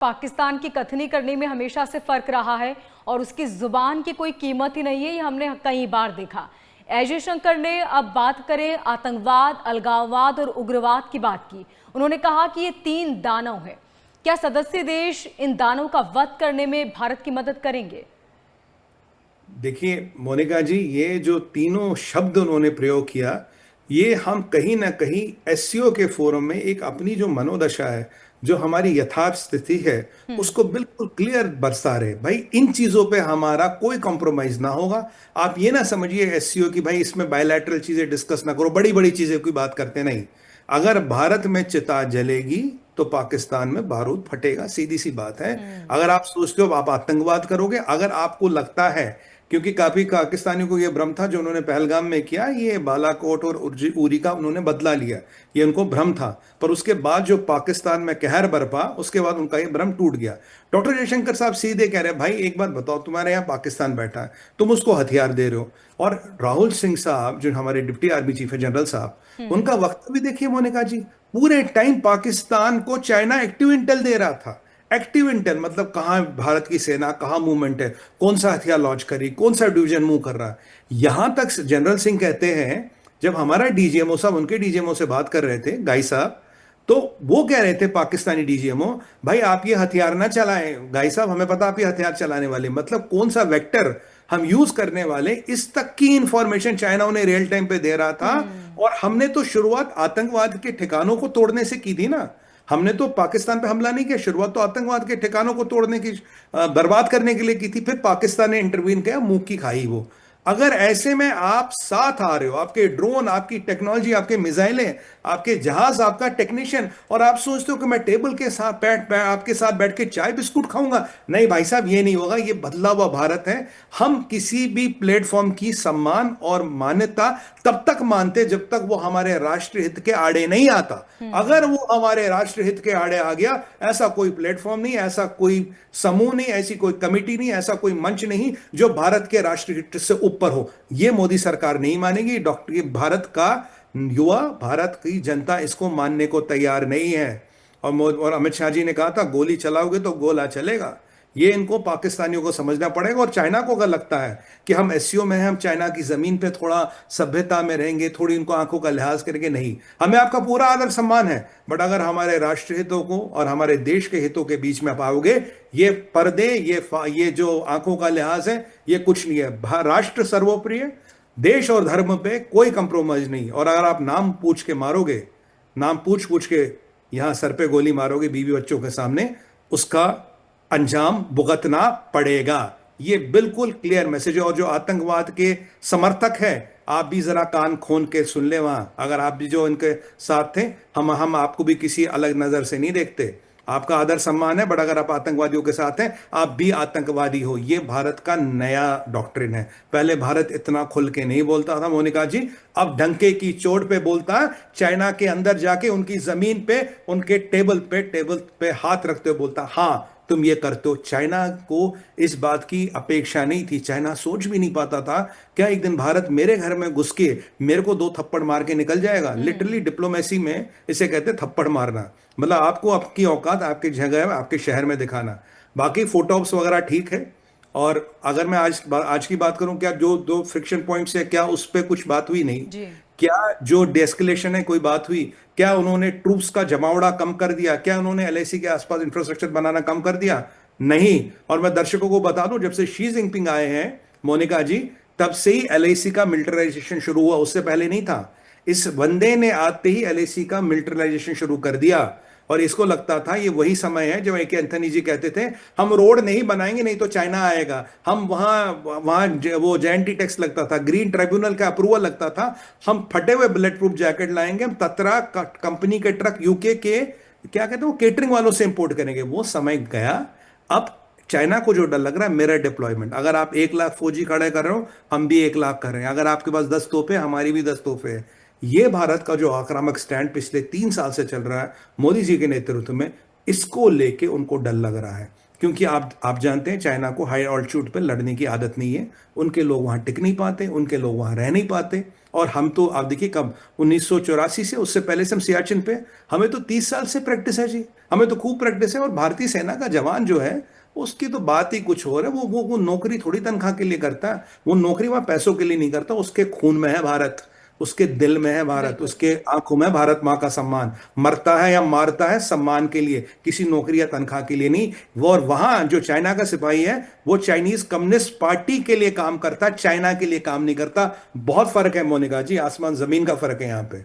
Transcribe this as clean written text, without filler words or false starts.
पाकिस्तान की कथनी करने में हमेशा से फर्क रहा है और उसकी जुबान की कोई कीमत ही नहीं है, ये हमने कई बार देखा। एस जयशंकर ने अब बात करें आतंकवाद, अलगाववाद और उग्रवाद की बात की। उन्होंने कहा कि ये 3 दानव है। क्या सदस्य देश इन दानवों का वध करने में भारत की मदद करेंगे? देखिए मोनिका जी, ये जो तीनों शब्द उन्होंने प्रयोग किया, ये हम कहीं ना कहीं एससीओ के फोरम में एक अपनी जो मनोदशा है, जो हमारी यथार्थ स्थिति है, उसको बिल्कुल क्लियर बरसा रहे। भाई इन चीजों पे हमारा कोई कॉम्प्रोमाइज ना होगा। आप ये ना समझिए एससीओ की भाई इसमें बायलैटरल चीजें डिस्कस ना करो, बड़ी बड़ी चीजें की बात करते नहीं। अगर भारत में चिता जलेगी तो पाकिस्तान में बारूद फटेगा, सीधी सी बात है। अगर आप सोचते हो आप आतंकवाद करोगे, अगर आपको लगता है, क्योंकि काफी पाकिस्तानियों को यह भ्रम था जो उन्होंने पहलगाम में किया, ये बालाकोट और उरी का उन्होंने बदला लिया, ये उनको भ्रम था। पर उसके बाद जो पाकिस्तान में कहर बरपा, उसके बाद उनका ये भ्रम टूट गया। डॉक्टर जयशंकर साहब सीधे कह रहे हैं, भाई एक बात बताओ, तुम्हारे यहाँ पाकिस्तान बैठा है, तुम उसको हथियार दे रहे हो। और राहुल सिंह साहब जो हमारे डिप्टी आर्मी चीफ है, जनरल साहब, उनका वक्तव्य देखिए मोनिका जी, पूरे टाइम पाकिस्तान को चाइना एक्टिव इंटेल दे रहा था। एक्टिव इंटेल मतलब कहाँ भारत की सेना, कहाँ मूवमेंट है, कौन सा हथियार लॉन्च करी, कौन सा डिवीजन मूव कर रहा है। यहां तक जनरल सिंह कहते हैं, जब हमारा डीजीएमओ साहब उनके डीजीएमओ से बात कर रहे थे, गाई साहब, तो वो कह रहे थे पाकिस्तानी डीजीएमओ, भाई आप ये हथियार ना चलाएं गाई साहब, हमें पता आप ये हथियार चलाने वाले, मतलब कौन सा वेक्टर हम यूज करने वाले, इस तक की इंफॉर्मेशन चाइना उन्हें रियल टाइम पे दे रहा था। और हमने तो शुरुआत आतंकवाद के ठिकानों को तोड़ने से की थी ना। हमने तो पाकिस्तान पे हमला नहीं किया, शुरुआत तो आतंकवाद के ठिकानों को तोड़ने की, बर्बाद करने के लिए की थी। फिर पाकिस्तान ने इंटरवीन किया, मुंह की खाई वो। अगर ऐसे में आप साथ आ रहे हो, आपके ड्रोन, आपकी टेक्नोलॉजी, आपके मिसाइलें, आपके जहाज, आपका टेक्नीशियन, और आप सोचते हो कि मैं टेबल के साथ आपके साथ बैठ के चाय बिस्कुट खाऊंगा, नहीं भाई साहब, ये नहीं होगा। ये बदला हुआ भारत है। हम किसी भी प्लेटफॉर्म की सम्मान और मान्यता तब तक मानते जब तक वो हमारे राष्ट्र हित के आड़े नहीं आता। अगर वो हमारे राष्ट्र हित के आड़े आ गया, ऐसा कोई प्लेटफॉर्म नहीं, ऐसा कोई समूह नहीं, ऐसी कोई कमिटी नहीं, ऐसा कोई मंच नहीं जो भारत के राष्ट्र हित से ऊपर हो, ये मोदी सरकार नहीं मानेगी। डॉक्टर भारत का युवा, भारत की जनता इसको मानने को तैयार नहीं है। और अमित शाह जी ने कहा था, गोली चलाओगे तो गोला चलेगा। ये इनको पाकिस्तानियों को समझना पड़ेगा। और चाइना को अगर लगता है कि हम एससीओ में हैं, हम चाइना की जमीन पे थोड़ा सभ्यता में रहेंगे, थोड़ी उनको आंखों का लिहाज करेंगे, नहीं, हमें आपका पूरा आदर सम्मान है, बट अगर हमारे राष्ट्र हितों को और हमारे देश के हितों के बीच में पाओगे, ये पर्दे, ये जो आंखों का लिहाज है, ये कुछ नहीं है। राष्ट्र सर्वोपरि, देश और धर्म पे कोई कंप्रोमाइज नहीं। और अगर आप नाम पूछ के मारोगे, नाम पूछ पूछ के यहां सर पे गोली मारोगे बीवी बच्चों के सामने, उसका अंजाम भुगतना पड़ेगा। ये बिल्कुल क्लियर मैसेज है। और जो आतंकवाद के समर्थक हैं, आप भी जरा कान खोल के सुन ले, वहां अगर आप भी जो इनके साथ थे, हम आपको भी किसी अलग नजर से नहीं देखते, आपका आदर सम्मान है, बट अगर आप आतंकवादियों के साथ हैं, आप भी आतंकवादी हो। ये भारत का नया डॉक्ट्रिन है। पहले भारत इतना खुल के नहीं बोलता था मोनिका जी, अब डंके की चोट पे बोलता है। चाइना के अंदर जाके उनकी जमीन पे, उनके टेबल पे हाथ रखते हुए बोलता, हाँ तुम ये करते हो। चाइना को इस बात की अपेक्षा नहीं थी, चाइना सोच भी नहीं पाता था क्या एक दिन भारत मेरे घर में घुस के मेरे को 2 थप्पड़ मार के निकल जाएगा। लिटरली डिप्लोमेसी में इसे कहते थप्पड़ मारना, मतलब आपको आपकी औकात आपकी जगह आपके शहर में दिखाना। बाकी फोटोप्स वगैरह ठीक है। और अगर मैं आज की बात करूं, क्या जो 2 फ्रिक्शन पॉइंट्स है, क्या उस पर कुछ बात हुई? नहीं। जी। क्या जो डेस्कलेशन है कोई बात हुई? क्या उन्होंने ट्रूप्स का जमावड़ा कम कर दिया? क्या उन्होंने एलएसी के आसपास इंफ्रास्ट्रक्चर बनाना कम कर दिया? नहीं। और मैं दर्शकों को बता दूं, जब से शी जिनपिंग आए हैं मोनिका जी, तब से ही एलआईसी का मिलिटराइजेशन शुरू हुआ, उससे पहले नहीं था। इस बंदे ने आते ही एलआईसी का मिलिटराइजेशन शुरू कर दिया। और इसको लगता था ये वही समय है जब ए के एंथनी जी कहते थे, हम रोड नहीं बनाएंगे नहीं तो चाइना आएगा। हम वहां वहां वो जेएनटी टैक्स लगता था, ग्रीन ट्राइब्यूनल का अप्रूवल लगता था, हम फटे हुए बुलेट प्रूफ जैकेट लाएंगे, हम ततरा कंपनी के ट्रक यूके के क्या कहते हैं केटरिंग वालों से इंपोर्ट करेंगे। वो समय गया। अब चाइना को जो डर लग रहा है मेरा डिप्लॉयमेंट, अगर आप 1 लाख फौजी खड़े कर रहे हो, हम भी 1 लाख कर रहे हैं। अगर आपके पास 10 तोपे, हमारी भी 10 तोपे है। ये भारत का जो आक्रामक स्टैंड पिछले 3 साल से चल रहा है मोदी जी के नेतृत्व में, इसको लेके उनको डर लग रहा है। क्योंकि आप जानते हैं चाइना को हाई ऑल्टीट्यूड पे लड़ने की आदत नहीं है, उनके लोग वहां टिक नहीं पाते, उनके लोग वहां रह नहीं पाते। और हम तो आप देखिए कब 1984 से, उससे पहले से हम सियाचिन पे, हमें तो 30 साल से प्रैक्टिस है जी, हमें तो खूब प्रैक्टिस है। और भारतीय सेना का जवान जो है उसकी तो बात ही कुछ और है। वो नौकरी थोड़ी तनख्वाह के लिए करता है, वो नौकरी वहां पैसों के लिए नहीं करता, उसके खून में है भारत, उसके दिल में है भारत, बिल्कुल। उसके आंखों में है भारत माँ का सम्मान। मरता है या मारता है सम्मान के लिए, किसी नौकरी या तनख्वाह के लिए नहीं। वो और वहां जो चाइना का सिपाही है वो चाइनीज कम्युनिस्ट पार्टी के लिए काम करता है, चाइना के लिए काम नहीं करता। बहुत फर्क है मोनिका जी, आसमान जमीन का फर्क है यहाँ पे।